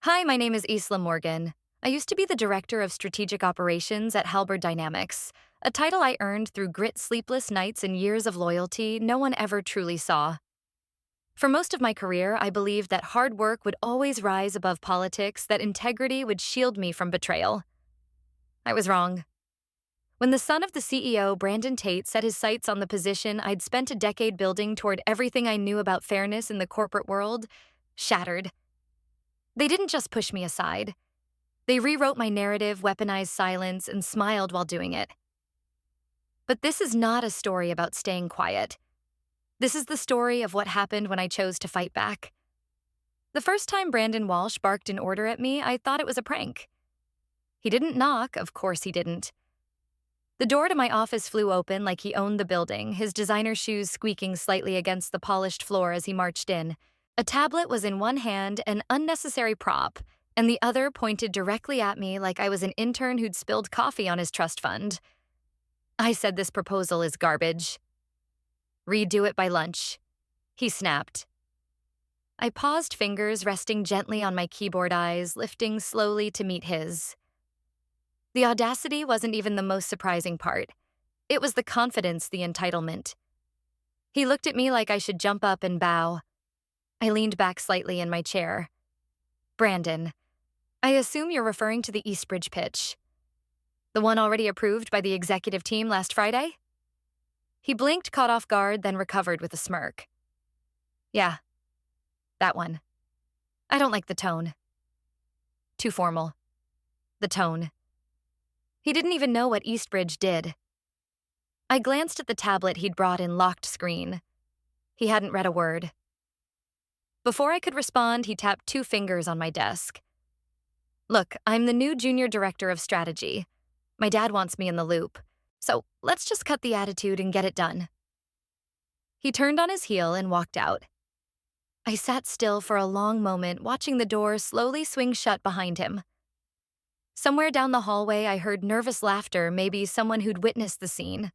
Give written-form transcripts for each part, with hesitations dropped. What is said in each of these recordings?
Hi, my name is Isla Morgan. I used to be the Director of Strategic Operations at Halberd Dynamics, a title I earned through grit, sleepless nights, and years of loyalty no one ever truly saw. For most of my career, I believed that hard work would always rise above politics, that integrity would shield me from betrayal. I was wrong. When the son of the CEO, Brandon Tate, set his sights on the position I'd spent a decade building toward everything I knew about fairness in the corporate world, shattered. They didn't just push me aside. They rewrote my narrative, weaponized silence, and smiled while doing it. But this is not a story about staying quiet. This is the story of what happened when I chose to fight back. The first time Brandon Walsh barked an order at me, I thought it was a prank. He didn't knock, of course he didn't. The door to my office flew open like he owned the building, his designer shoes squeaking slightly against the polished floor as he marched in. A tablet was in one hand, an unnecessary prop, and the other pointed directly at me like I was an intern who'd spilled coffee on his trust fund. I said this proposal is garbage. Redo it by lunch, he snapped. I paused, fingers resting gently on my keyboard, eyes lifting slowly to meet his. The audacity wasn't even the most surprising part. It was the confidence, the entitlement. He looked at me like I should jump up and bow. I leaned back slightly in my chair. Brandon, I assume you're referring to the Eastbridge pitch. The one already approved by the executive team last Friday? He blinked, caught off guard, then recovered with a smirk. Yeah, that one. I don't like the tone. Too formal. The tone. He didn't even know what Eastbridge did. I glanced at the tablet he'd brought in locked screen. He hadn't read a word. Before I could respond, he tapped two fingers on my desk. Look, I'm the new junior director of strategy. My dad wants me in the loop, so let's just cut the attitude and get it done. He turned on his heel and walked out. I sat still for a long moment, watching the door slowly swing shut behind him. Somewhere down the hallway, I heard nervous laughter, maybe someone who'd witnessed the scene.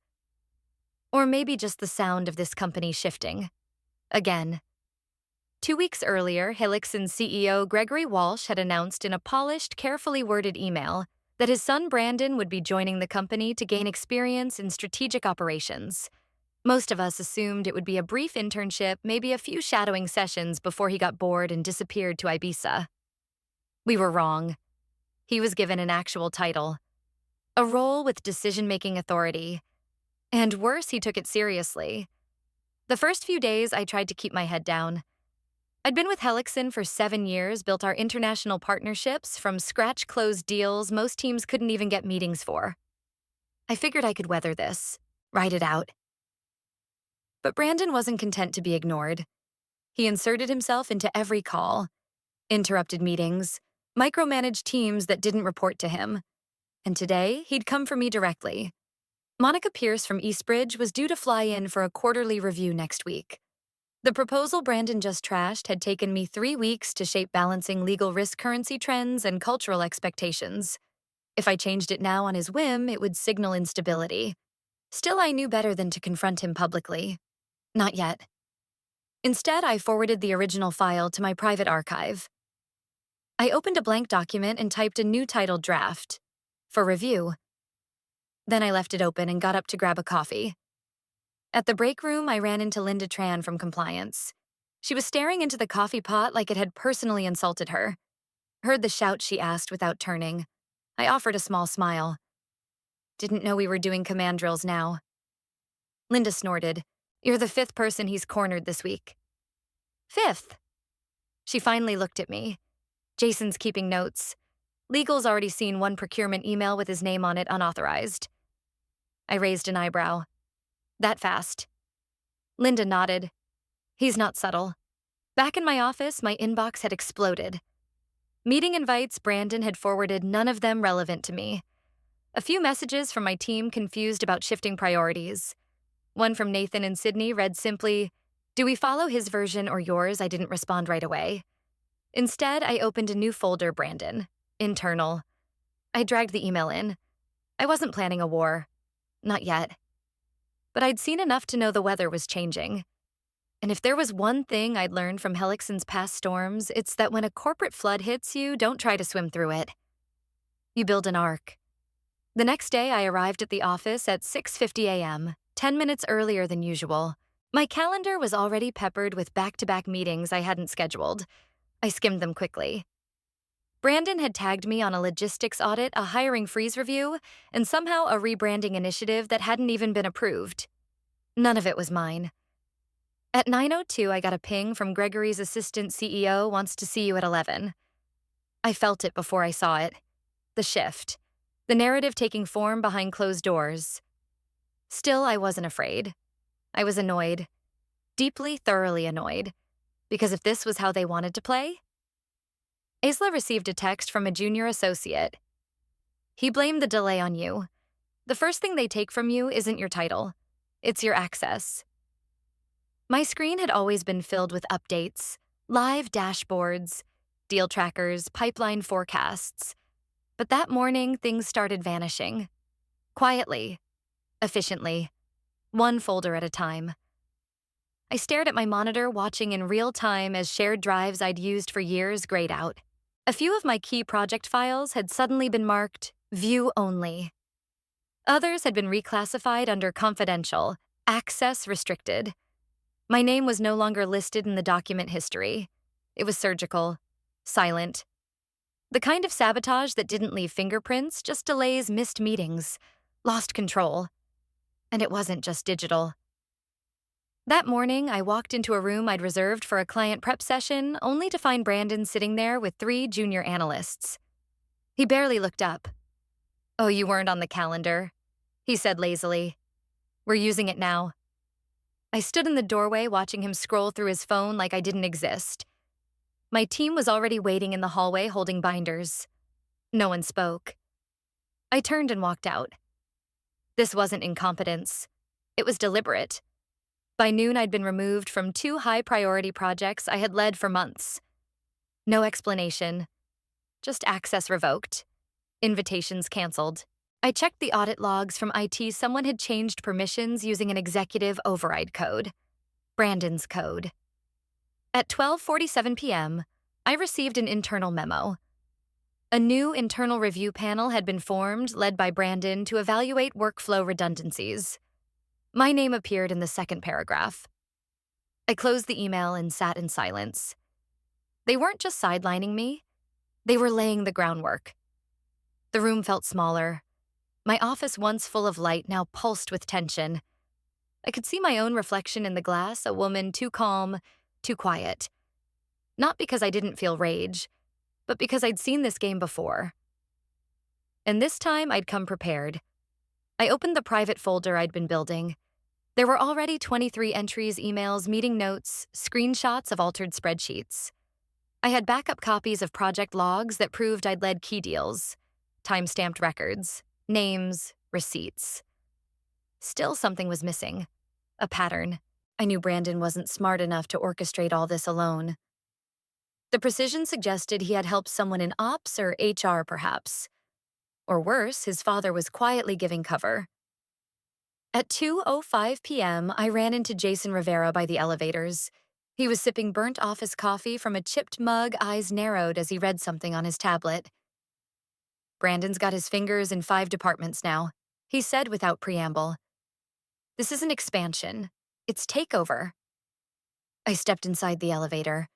Or maybe just the sound of this company shifting. Again. 2 weeks earlier, Helix's CEO Gregory Walsh had announced in a polished, carefully worded email that his son Brandon would be joining the company to gain experience in strategic operations. Most of us assumed it would be a brief internship, maybe a few shadowing sessions before he got bored and disappeared to Ibiza. We were wrong. He was given an actual title, a role with decision-making authority. And worse, he took it seriously. The first few days, I tried to keep my head down. I'd been with Helixon for 7 years, built our international partnerships, from scratch closed deals most teams couldn't even get meetings for. I figured I could weather this, ride it out. But Brandon wasn't content to be ignored. He inserted himself into every call, interrupted meetings, micromanaged teams that didn't report to him. And today, he'd come for me directly. Monica Pierce from Eastbridge was due to fly in for a quarterly review next week. The proposal Brandon just trashed had taken me 3 weeks to shape, balancing legal risk, currency trends, and cultural expectations. If I changed it now on his whim, it would signal instability. Still, I knew better than to confront him publicly. Not yet. Instead, I forwarded the original file to my private archive. I opened a blank document and typed a new titled draft for review. Then I left it open and got up to grab a coffee. At the break room, I ran into Linda Tran from compliance. She was staring into the coffee pot like it had personally insulted her. Heard the shout, she asked without turning. I offered a small smile. Didn't know we were doing command drills now. Linda snorted. You're the 5th person he's cornered this week. 5th? She finally looked at me. Jason's keeping notes. Legal's already seen one procurement email with his name on it unauthorized. I raised an eyebrow. That fast? Linda nodded. He's not subtle. Back in my office, my inbox had exploded. Meeting invites Brandon had forwarded, none of them relevant to me. A few messages from my team confused about shifting priorities. One from Nathan in Sydney read simply, "Do we follow his version or yours?" I didn't respond right away. Instead, I opened a new folder, Brandon. Internal. I dragged the email in. I wasn't planning a war. Not yet. But I'd seen enough to know the weather was changing. And if there was one thing I'd learned from Helixson's past storms, it's that when a corporate flood hits you, don't try to swim through it. You build an ark. The next day, I arrived at the office at 6:50 a.m., 10 minutes earlier than usual. My calendar was already peppered with back-to-back meetings I hadn't scheduled. I skimmed them quickly. Brandon had tagged me on a logistics audit, a hiring freeze review, and somehow a rebranding initiative that hadn't even been approved. None of it was mine. At 9:02, I got a ping from Gregory's assistant CEO wants to see you at 11. I felt it before I saw it. The shift. The narrative taking form behind closed doors. Still, I wasn't afraid. I was annoyed. Deeply, thoroughly annoyed. Because if this was how they wanted to play... Isla received a text from a junior associate. He blamed the delay on you. The first thing they take from you isn't your title. It's your access. My screen had always been filled with updates, live dashboards, deal trackers, pipeline forecasts. But that morning, things started vanishing. Quietly, efficiently, one folder at a time. I stared at my monitor, watching in real time as shared drives I'd used for years grayed out. A few of my key project files had suddenly been marked View Only. Others had been reclassified under Confidential, Access Restricted. My name was no longer listed in the document history. It was surgical, silent. The kind of sabotage that didn't leave fingerprints, just delays, missed meetings, lost control. And it wasn't just digital. That morning, I walked into a room I'd reserved for a client prep session, only to find Brandon sitting there with 3 junior analysts. He barely looked up. "Oh, you weren't on the calendar," he said lazily. "We're using it now." I stood in the doorway watching him scroll through his phone like I didn't exist. My team was already waiting in the hallway holding binders. No one spoke. I turned and walked out. This wasn't incompetence. It was deliberate. By noon, I'd been removed from 2 high-priority projects I had led for months. No explanation. Just access revoked. Invitations canceled. I checked the audit logs from IT. Someone had changed permissions using an executive override code. Brandon's code. At 12:47 p.m., I received an internal memo. A new internal review panel had been formed, led by Brandon, to evaluate workflow redundancies. My name appeared in the second paragraph. I closed the email and sat in silence. They weren't just sidelining me. They were laying the groundwork. The room felt smaller. My office, once full of light, now pulsed with tension. I could see my own reflection in the glass, a woman too calm, too quiet. Not because I didn't feel rage, but because I'd seen this game before. And this time, I'd come prepared. I opened the private folder I'd been building. There were already 23 entries, emails, meeting notes, screenshots of altered spreadsheets. I had backup copies of project logs that proved I'd led key deals, time-stamped records, names, receipts. Still, something was missing. A pattern. I knew Brandon wasn't smart enough to orchestrate all this alone. The precision suggested he had helped someone in ops or HR, perhaps. Or worse, his father was quietly giving cover. At 2:05 p.m., I ran into Jason Rivera by the elevators. He was sipping burnt office coffee from a chipped mug, eyes narrowed as he read something on his tablet. "Brandon's got his fingers in 5 departments now," he said without preamble. "This isn't expansion. It's takeover." I stepped inside the elevator,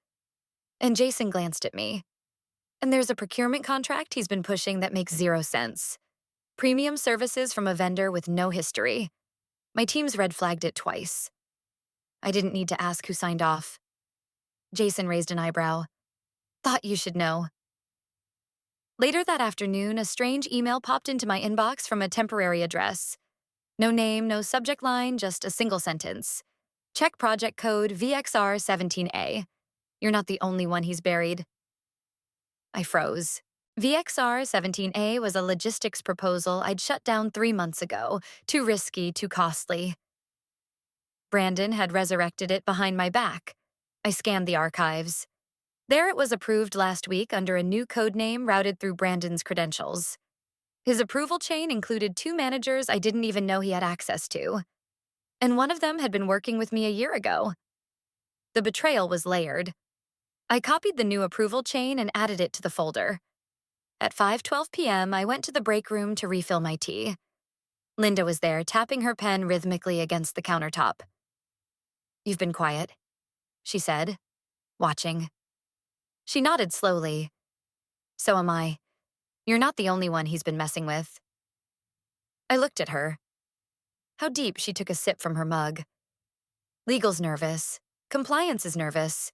and Jason glanced at me. "And there's a procurement contract he's been pushing that makes 0 sense. Premium services from a vendor with no history. My team's red flagged it twice." I didn't need to ask who signed off. Jason raised an eyebrow. "Thought you should know." Later that afternoon, a strange email popped into my inbox from a temporary address. No name, no subject line, just a single sentence. "Check project code VXR17A. You're not the only one he's buried." I froze. VXR17A was a logistics proposal I'd shut down 3 months ago. Too risky, too costly. Brandon had resurrected it behind my back. I scanned the archives. There it was approved last week under a new code name routed through Brandon's credentials. His approval chain included 2 managers I didn't even know he had access to. And one of them had been working with me a year ago. The betrayal was layered. I copied the new approval chain and added it to the folder. At 5:12 p.m., I went to the break room to refill my tea. Linda was there, tapping her pen rhythmically against the countertop. "You've been quiet," she said, watching. She nodded slowly. "So am I. You're not the only one he's been messing with." I looked at her. How deep she took a sip from her mug. Legal's nervous. Compliance is nervous.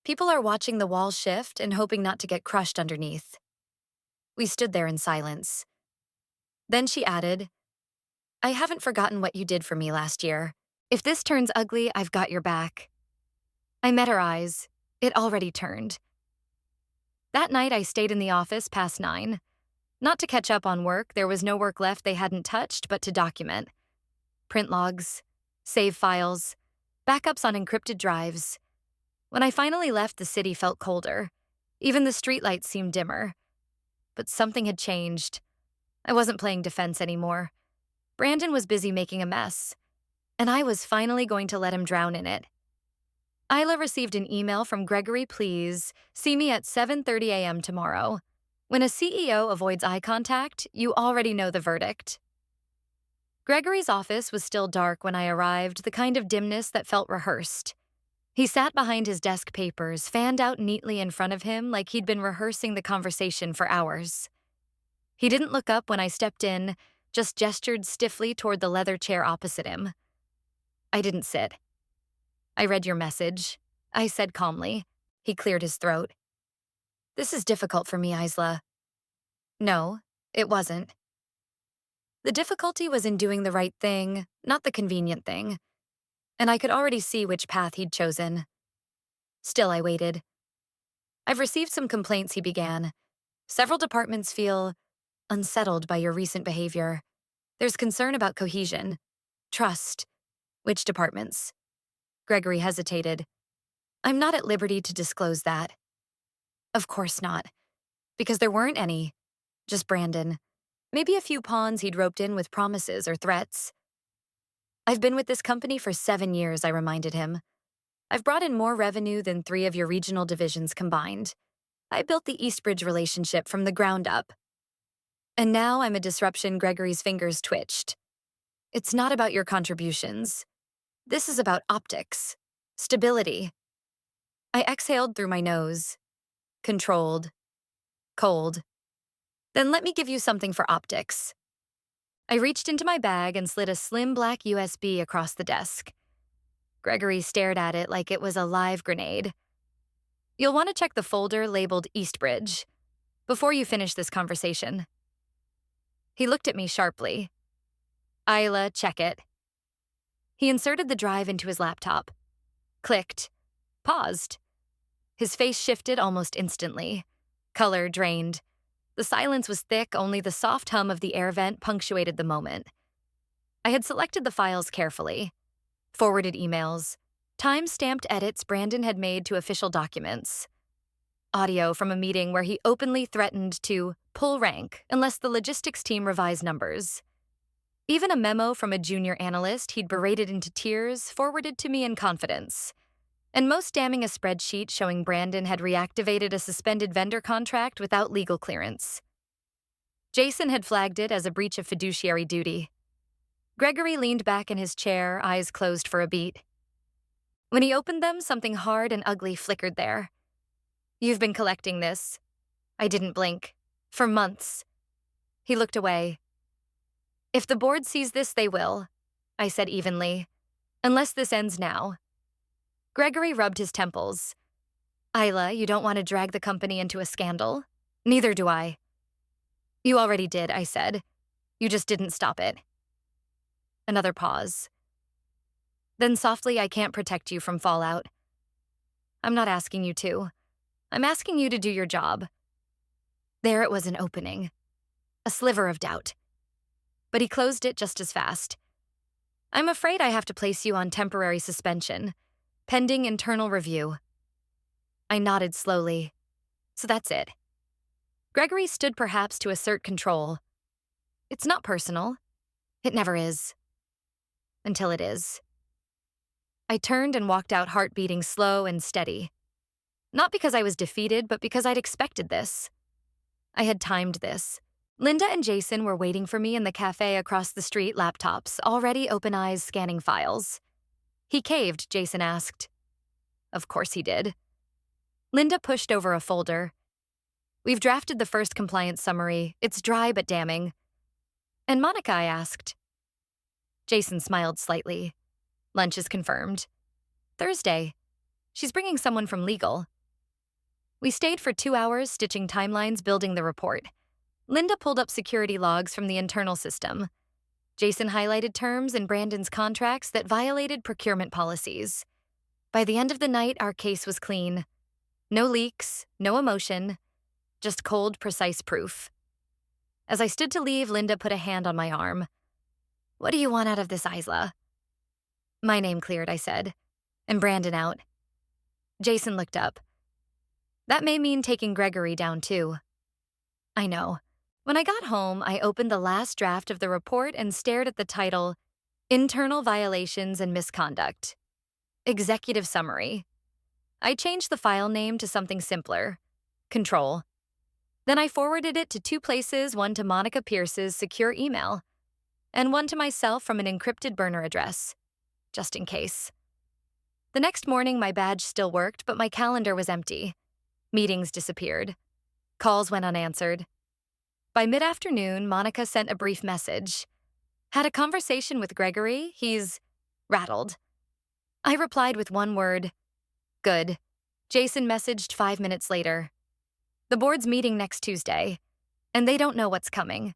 People are watching the wall shift and hoping not to get crushed underneath. We stood there in silence. Then she added, "I haven't forgotten what you did for me last year. If this turns ugly, I've got your back." I met her eyes. It already turned. That night, I stayed in the office past 9. Not to catch up on work, there was no work left they hadn't touched, but to document. Print logs, save files, backups on encrypted drives. When I finally left, the city felt colder. Even the streetlights seemed dimmer. But something had changed. I wasn't playing defense anymore. Brandon was busy making a mess, and I was finally going to let him drown in it. Isla received an email from Gregory. "Please see me at 7:30 a.m. tomorrow." When a CEO avoids eye contact, you already know the verdict. Gregory's office was still dark when I arrived, the kind of dimness that felt rehearsed. He sat behind his desk, papers fanned out neatly in front of him like he'd been rehearsing the conversation for hours. He didn't look up when I stepped in, just gestured stiffly toward the leather chair opposite him. I didn't sit. "I read your message," I said calmly. He cleared his throat. "This is difficult for me, Isla." No, it wasn't. The difficulty was in doing the right thing, not the convenient thing. And I could already see which path he'd chosen. Still, I waited. "I've received some complaints," he began. "Several departments feel unsettled by your recent behavior. There's concern about cohesion, trust." "Which departments?" Gregory hesitated. "I'm not at liberty to disclose that." "Of course not. Because there weren't any. Just Brandon. Maybe a few pawns he'd roped in with promises or threats." "I've been with this company for 7 years," I reminded him. "I've brought in more revenue than 3 of your regional divisions combined. I built the Eastbridge relationship from the ground up. And now I'm a disruption." Gregory's fingers twitched. "It's not about your contributions. This is about optics. Stability." I exhaled through my nose. Controlled. Cold. "Then let me give you something for optics." I reached into my bag and slid a slim black USB across the desk. Gregory stared at it like it was a live grenade. "You'll want to check the folder labeled Eastbridge before you finish this conversation." He looked at me sharply. "Isla, check it." He inserted the drive into his laptop. Clicked. Paused. His face shifted almost instantly. Color drained. The silence was thick, only the soft hum of the air vent punctuated the moment. I had selected the files carefully. Forwarded emails. Time-stamped edits Brandon had made to official documents. Audio from a meeting where he openly threatened to pull rank unless the logistics team revised numbers. Even a memo from a junior analyst he'd berated into tears forwarded to me in confidence. And most damning, a spreadsheet showing Brandon had reactivated a suspended vendor contract without legal clearance. Jason had flagged it as a breach of fiduciary duty. Gregory leaned back in his chair, eyes closed for a beat. When he opened them, something hard and ugly flickered there. "You've been collecting this." I didn't blink. "For months." He looked away. "If the board sees this, they will," I said evenly. "Unless this ends now." Gregory rubbed his temples. "Isla, you don't want to drag the company into a scandal?" "Neither do I." "You already did," I said. "You just didn't stop it." Another pause. Then softly, "I can't protect you from fallout." "I'm not asking you to. I'm asking you to do your job." There it was, an opening. A sliver of doubt. But he closed it just as fast. "I'm afraid I have to place you on temporary suspension, pending internal review." I nodded slowly. "So that's it." Gregory stood, perhaps to assert control. "It's not personal. It never is. Until it is." I turned and walked out, heart beating slow and steady. Not because I was defeated, but because I'd expected this. I had timed this. Linda and Jason were waiting for me in the cafe across the street, laptops, already open eyes scanning files. He caved, Jason asked. Of course he did. Linda pushed over a folder. We've drafted the first compliance summary. It's dry but damning. And Monica, I asked. Jason smiled slightly. Lunch is confirmed. Thursday. She's bringing someone from legal. We stayed for 2 hours, stitching timelines, building the report. Linda pulled up security logs from the internal system. Jason highlighted terms in Brandon's contracts that violated procurement policies. By the end of the night, our case was clean. No leaks, no emotion, just cold, precise proof. As I stood to leave, Linda put a hand on my arm. What do you want out of this, Isla? My name cleared, I said. And Brandon out. Jason looked up. That may mean taking Gregory down too. I know. When I got home, I opened the last draft of the report and stared at the title, Internal Violations and Misconduct. Executive Summary. I changed the file name to something simpler, Control. Then I forwarded it to 2 places, one to Monica Pierce's secure email, and one to myself from an encrypted burner address, just in case. The next morning, my badge still worked, but my calendar was empty. Meetings disappeared. Calls went unanswered. By mid-afternoon, Monica sent a brief message. Had a conversation with Gregory. He's rattled. I replied with one word, good. Jason messaged 5 minutes later. The board's meeting next Tuesday, and they don't know what's coming.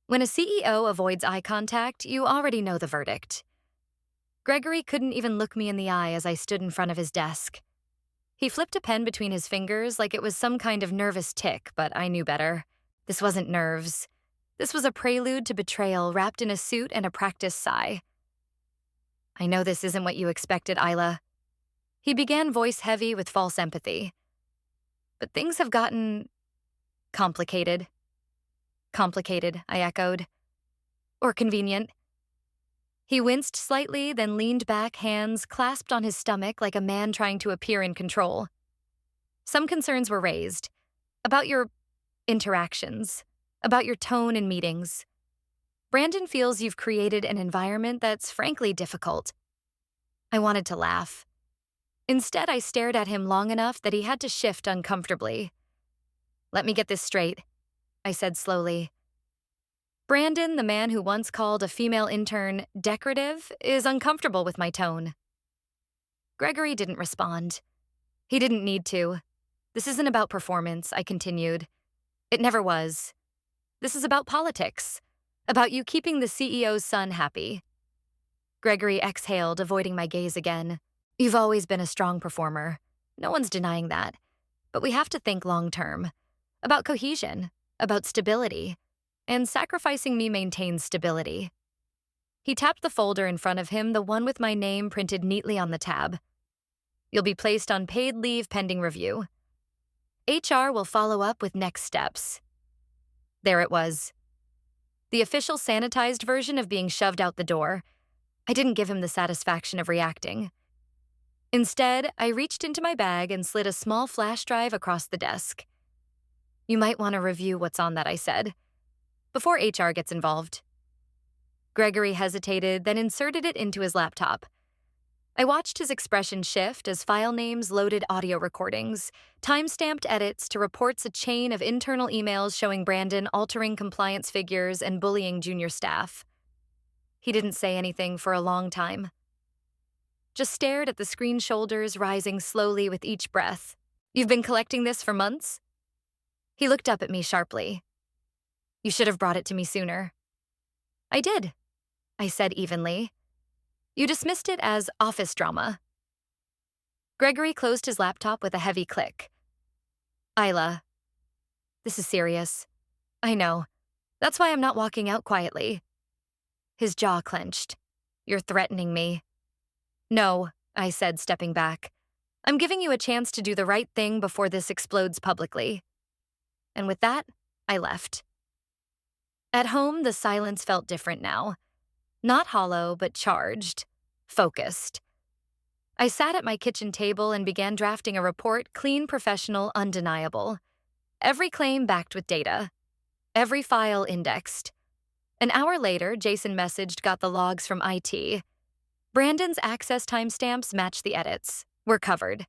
When a CEO avoids eye contact, you already know the verdict. Gregory couldn't even look me in the eye as I stood in front of his desk. He flipped a pen between his fingers like it was some kind of nervous tic, but I knew better. This wasn't nerves. This was a prelude to betrayal wrapped in a suit and a practiced sigh. I know this isn't what you expected, Isla. He began, voice heavy with false empathy. But things have gotten complicated. Complicated, I echoed. Or convenient. He winced slightly, then leaned back, hands clasped on his stomach like a man trying to appear in control. Some concerns were raised. About your interactions. About your tone in meetings. Brandon feels you've created an environment that's frankly difficult. I wanted to laugh. Instead, I stared at him long enough that he had to shift uncomfortably. Let me get this straight, I said slowly. Brandon, the man who once called a female intern decorative, is uncomfortable with my tone. Gregory didn't respond. He didn't need to. This isn't about performance, I continued. It never was. This is about politics. About you keeping the CEO's son happy. Gregory exhaled, avoiding my gaze again. You've always been a strong performer. No one's denying that. But we have to think long-term. About cohesion. About stability. And sacrificing me maintains stability. He tapped the folder in front of him, the one with my name printed neatly on the tab. You'll be placed on paid leave pending review. HR will follow up with next steps. There it was. The official sanitized version of being shoved out the door. I didn't give him the satisfaction of reacting. Instead, I reached into my bag and slid a small flash drive across the desk. You might want to review what's on that, I said, before HR gets involved. Gregory hesitated, then inserted it into his laptop. I watched his expression shift as file names loaded audio recordings, time-stamped edits to reports, a chain of internal emails showing Brandon altering compliance figures and bullying junior staff. He didn't say anything for a long time. Just stared at the screen, shoulders rising slowly with each breath. You've been collecting this for months? He looked up at me sharply. You should have brought it to me sooner. I did, I said evenly. You dismissed it as office drama. Gregory closed his laptop with a heavy click. Isla, this is serious. I know. That's why I'm not walking out quietly. His jaw clenched. You're threatening me. No, I said, stepping back. I'm giving you a chance to do the right thing before this explodes publicly. And with that, I left. At home, the silence felt different now. Not hollow, but charged. Focused. I sat at my kitchen table and began drafting a report, clean, professional, undeniable. Every claim backed with data. Every file indexed. An hour later, Jason messaged, got the logs from IT. Brandon's access timestamps matched the edits. We're covered.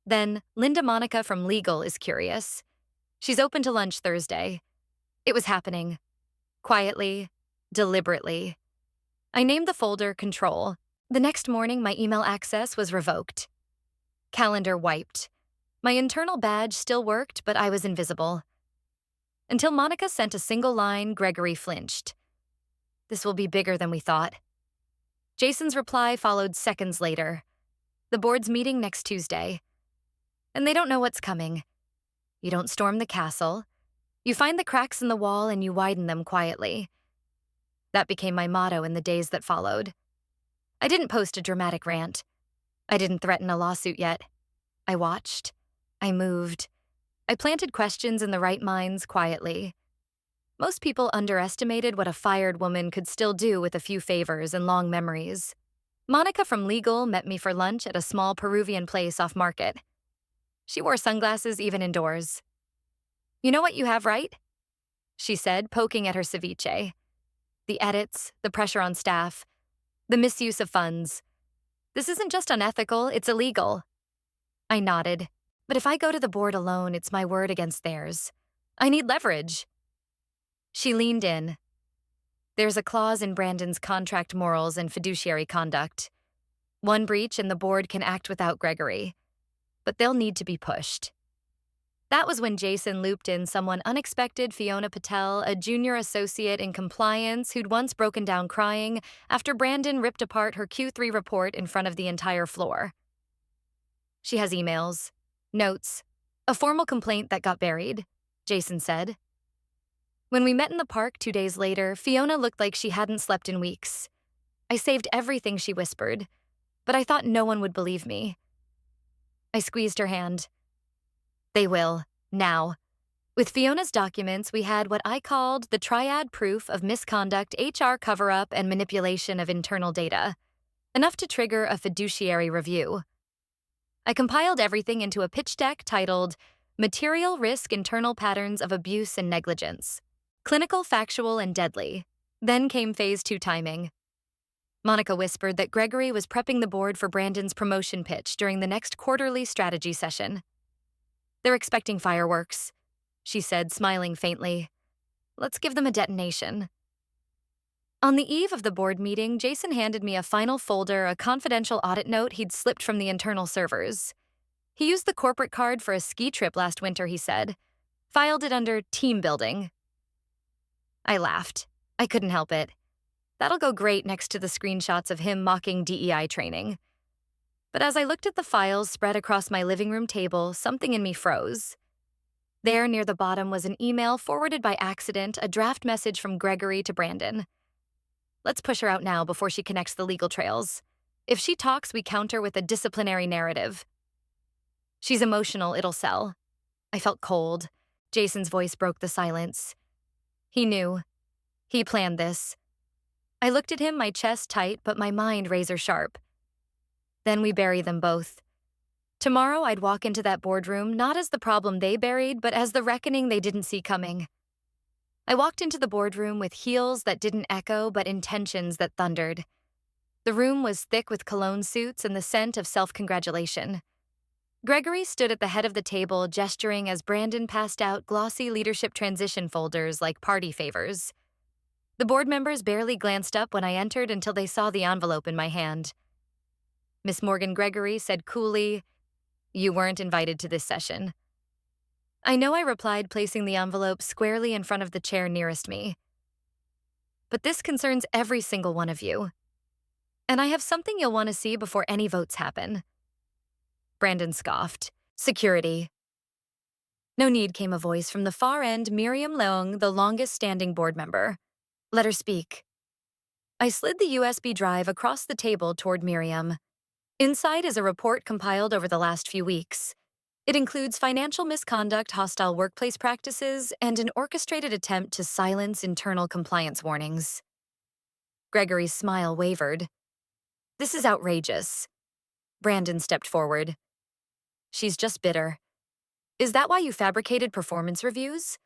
Then, Linda Monica from Legal is curious. She's open to lunch Thursday. It was happening. Quietly, deliberately. I named the folder Control. The next morning, my email access was revoked. Calendar wiped. My internal badge still worked, but I was invisible. Until Monica sent a single line, Gregory flinched. This will be bigger than we thought. Jason's reply followed seconds later. The board's meeting next Tuesday. And they don't know what's coming. You don't storm the castle. You find the cracks in the wall and you widen them quietly. That became my motto in the days that followed. I didn't post a dramatic rant. I didn't threaten a lawsuit yet. I watched. I moved. I planted questions in the right minds quietly. Most people underestimated what a fired woman could still do with a few favors and long memories. Monica from Legal met me for lunch at a small Peruvian place off Market. She wore sunglasses even indoors. You know what you have, right? She said, poking at her ceviche. The edits, the pressure on staff, the misuse of funds. This isn't just unethical, it's illegal. I nodded. But if I go to the board alone, it's my word against theirs. I need leverage. She leaned in. There's a clause in Brandon's contract morals and fiduciary conduct. One breach and the board can act without Gregory. But they'll need to be pushed. That was when Jason looped in someone unexpected, Fiona Patel, a junior associate in compliance who'd once broken down crying after Brandon ripped apart her Q3 report in front of the entire floor. She has emails, notes, a formal complaint that got buried, Jason said. When we met in the park 2 days later, Fiona looked like she hadn't slept in weeks. I saved everything she whispered, but I thought no one would believe me. I squeezed her hand. They will, now. With Fiona's documents, we had what I called the triad proof of misconduct, HR cover-up, and manipulation of internal data, enough to trigger a fiduciary review. I compiled everything into a pitch deck titled Material Risk Internal Patterns of Abuse and Negligence. Clinical, factual, and deadly. Then came phase 2 timing. Monica whispered that Gregory was prepping the board for Brandon's promotion pitch during the next quarterly strategy session. They're expecting fireworks, she said, smiling faintly. Let's give them a detonation. On the eve of the board meeting, Jason handed me a final folder, a confidential audit note he'd slipped from the internal servers. He used the corporate card for a ski trip last winter, he said. Filed it under team building. I laughed. I couldn't help it. That'll go great next to the screenshots of him mocking DEI training. But as I looked at the files spread across my living room table, something in me froze. There, near the bottom, was an email forwarded by accident, a draft message from Gregory to Brandon. Let's push her out now before she connects the legal trails. If she talks, we counter with a disciplinary narrative. She's emotional, it'll sell. I felt cold. Jason's voice broke the silence. He knew. He planned this. I looked at him, my chest tight, but my mind razor sharp. Then we bury them both. Tomorrow I'd walk into that boardroom not as the problem they buried, but as the reckoning they didn't see coming. I walked into the boardroom with heels that didn't echo, but intentions that thundered. The room was thick with cologne suits and the scent of self-congratulation. Gregory stood at the head of the table, gesturing as Brandon passed out glossy leadership transition folders like party favors. The board members barely glanced up when I entered until they saw the envelope in my hand. Miss Morgan Gregory said coolly, "You weren't invited to this session." I know I replied, placing the envelope squarely in front of the chair nearest me. But this concerns every single one of you. And I have something you'll want to see before any votes happen. Brandon scoffed. Security. No need, came a voice from the far end, Miriam Leung, the longest-standing board member. Let her speak. I slid the USB drive across the table toward Miriam. Inside is a report compiled over the last few weeks. It includes financial misconduct, hostile workplace practices, and an orchestrated attempt to silence internal compliance warnings. Gregory's smile wavered. This is outrageous. Brandon stepped forward. She's just bitter. Is that why you fabricated performance reviews?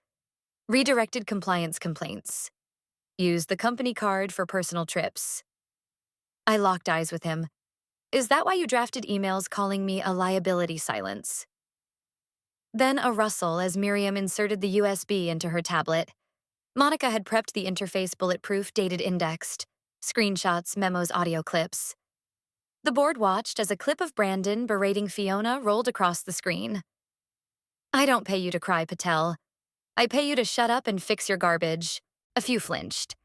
Redirected compliance complaints. Used the company card for personal trips. I locked eyes with him. Is that why you drafted emails calling me a liability silence? Then a rustle as Miriam inserted the USB into her tablet. Monica had prepped the interface bulletproof, dated indexed. Screenshots, memos, audio clips. The board watched as a clip of Brandon berating Fiona rolled across the screen. I don't pay you to cry, Patel. I pay you to shut up and fix your garbage. A few flinched.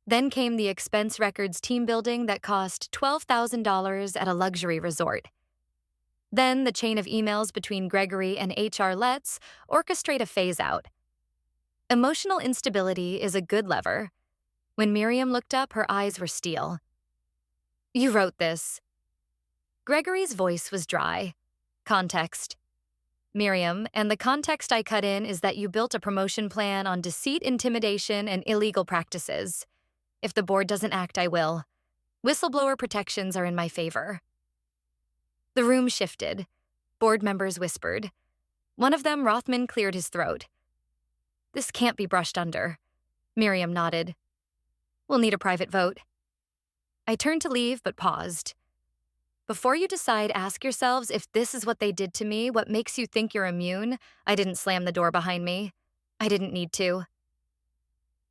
Then came the expense records team building that cost $12,000 at a luxury resort. Then the chain of emails between Gregory and HR lets orchestrate a phase-out. Emotional instability is a good lever. When Miriam looked up, her eyes were steel. You wrote this. Gregory's voice was dry. Context. Miriam, and the context I cut in is that you built a promotion plan on deceit, intimidation, and illegal practices. If the board doesn't act, I will. Whistleblower protections are in my favor. The room shifted. Board members whispered. One of them, Rothman, cleared his throat. This can't be brushed under. Miriam nodded. We'll need a private vote. I turned to leave, but paused. Before you decide, ask yourselves if this is what they did to me, what makes you think you're immune. I didn't slam the door behind me. I didn't need to.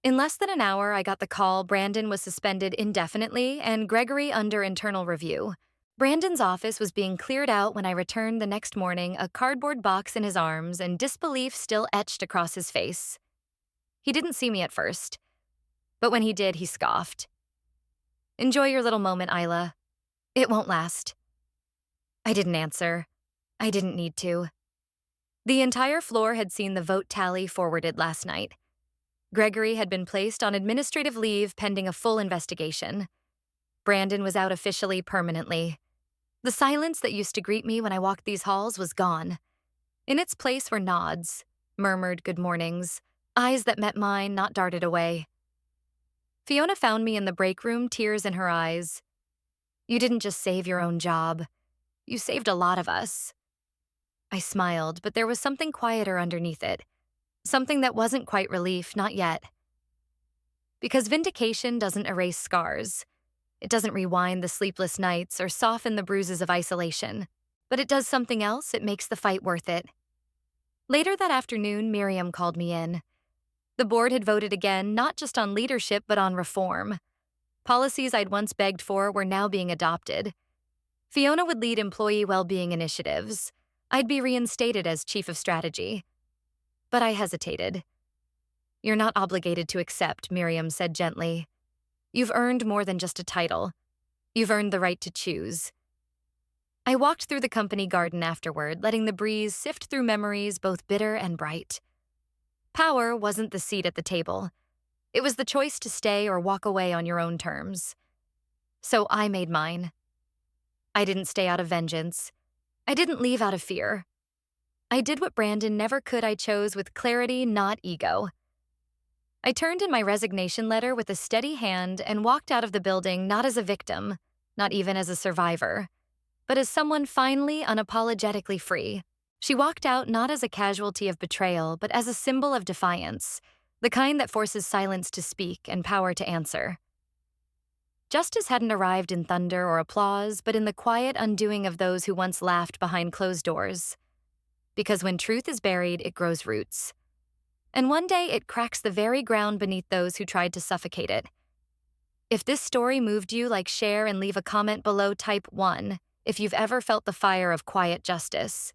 In less than an hour, I got the call Brandon was suspended indefinitely and Gregory under internal review. Brandon's office was being cleared out when I returned the next morning, a cardboard box in his arms and disbelief still etched across his face. He didn't see me at first, but when he did, he scoffed. Enjoy your little moment, Isla. It won't last. I didn't answer. I didn't need to. The entire floor had seen the vote tally forwarded last night. Gregory had been placed on administrative leave pending a full investigation. Brandon was out officially permanently. The silence that used to greet me when I walked these halls was gone. In its place were nods, murmured good mornings, eyes that met mine, not darted away. Fiona found me in the break room, tears in her eyes. You didn't just save your own job. You saved a lot of us. I smiled, but there was something quieter underneath it. Something that wasn't quite relief, not yet. Because vindication doesn't erase scars. It doesn't rewind the sleepless nights or soften the bruises of isolation. But it does something else, it makes the fight worth it. Later that afternoon, Miriam called me in. The board had voted again, not just on leadership, but on reform. Policies I'd once begged for were now being adopted. Fiona would lead employee well-being initiatives. I'd be reinstated as chief of strategy. But I hesitated. You're not obligated to accept, Miriam said gently. You've earned more than just a title. You've earned the right to choose. I walked through the company garden afterward, letting the breeze sift through memories both bitter and bright. Power wasn't the seat at the table. It was the choice to stay or walk away on your own terms. So I made mine. I didn't stay out of vengeance. I didn't leave out of fear. I did what Brandon never could. I chose with clarity, not ego. I turned in my resignation letter with a steady hand and walked out of the building not as a victim, not even as a survivor, but as someone finally, unapologetically free. She walked out not as a casualty of betrayal, but as a symbol of defiance, the kind that forces silence to speak and power to answer. Justice hadn't arrived in thunder or applause, but in the quiet undoing of those who once laughed behind closed doors. Because when truth is buried, it grows roots. And one day it cracks the very ground beneath those who tried to suffocate it. If this story moved you, share and leave a comment below. Type 1 if you've ever felt the fire of quiet justice.